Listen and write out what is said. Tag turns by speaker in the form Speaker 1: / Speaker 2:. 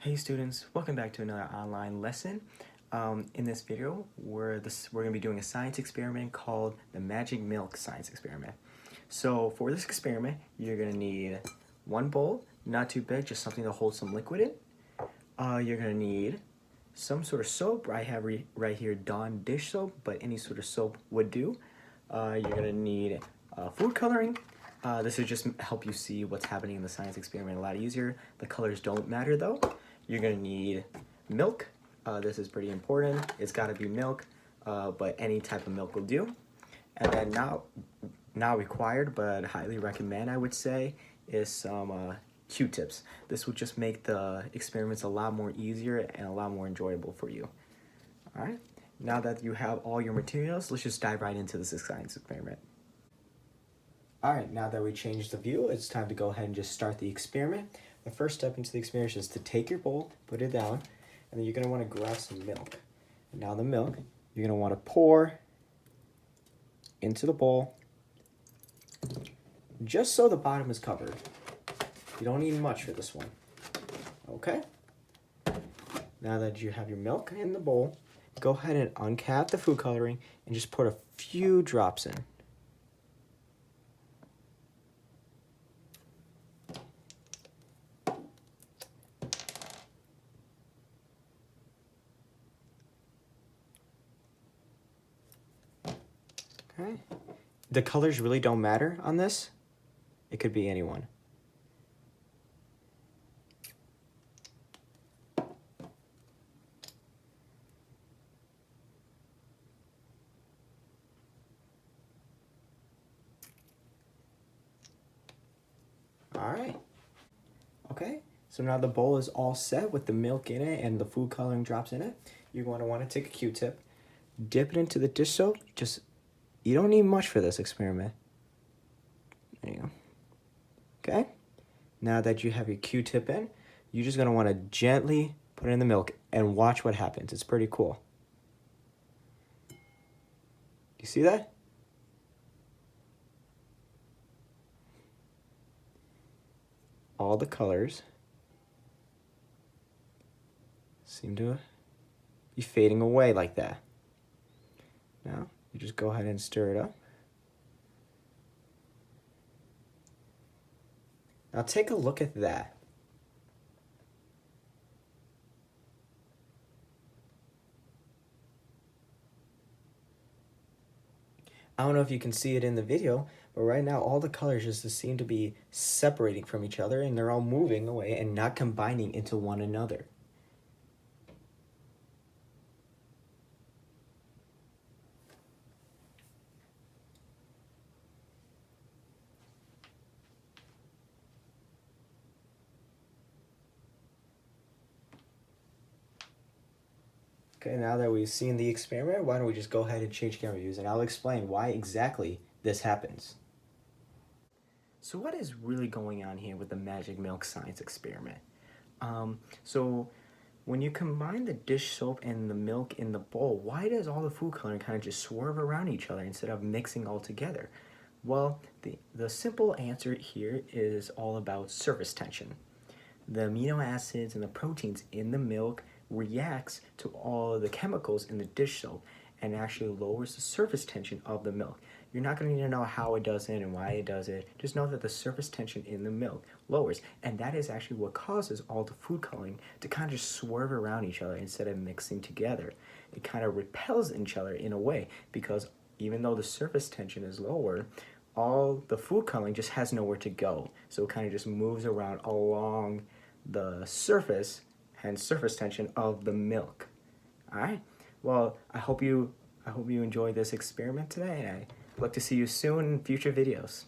Speaker 1: Hey students, welcome back to another online lesson. In this video, we're going to be doing a science experiment called the Magic Milk Science Experiment. So for this experiment, you're going to need one bowl, not too big, just something to hold some liquid in. You're going to need some sort of soap. I have right here Dawn dish soap, but any sort of soap would do. You're going to need food coloring. This will just help you see what's happening in the science experiment a lot easier. The colors don't matter though. You're gonna need milk. This is pretty important. It's gotta be milk, but any type of milk will do. And then now required, but highly recommend, I would say, is some Q-tips. This will just make the experiments a lot more easier and a lot more enjoyable for you. All right, now that you have all your materials, let's just dive right into this science experiment. All right, now that we changed the view, it's time to go ahead and just start the experiment. The first step into the experiment is to take your bowl, put it down, and then you're gonna wanna grab some milk. And now the milk, you're gonna wanna pour into the bowl, just so the bottom is covered. You don't need much for this one, okay? Now that you have your milk in the bowl, go ahead and uncap the food coloring and just put a few drops in. Okay. The colors really don't matter on this. It could be anyone. All right. Okay, so now the bowl is all set with the milk in it and the food coloring drops in it. You're going to want to take a Q-tip, dip it into the dish soap. You don't need much for this experiment. There you go. Okay, now that you have your Q-tip in, you're just going to want to gently put it in the milk and watch what happens. It's pretty cool. You see that? All the colors seem to be fading away like that. Now, you just go ahead and stir it up. Now take a look at that. I don't know if you can see it in the video, but right now all the colors just seem to be separating from each other and they're all moving away and not combining into one another. Okay, now that we've seen the experiment, why don't we just go ahead and change camera views and I'll explain why exactly this happens. So what is really going on here with the Magic Milk Science Experiment? So when you combine the dish soap and the milk in the bowl, why does all the food coloring kind of just swerve around each other instead of mixing all together? Well, the simple answer here is all about surface tension. The amino acids and the proteins in the milk reacts to all of the chemicals in the dish soap and actually lowers the surface tension of the milk. You're not going to need to know how it does it and why it does it. Just know that the surface tension in the milk lowers, and that is actually what causes all the food coloring to kind of just swerve around each other instead of mixing together. It kind of repels each other in a way because even though the surface tension is lower, all the food coloring just has nowhere to go. So it kind of just moves around along the surface, hence surface tension of the milk. All right. Well, I hope you enjoyed this experiment today, and I look to see you soon in future videos.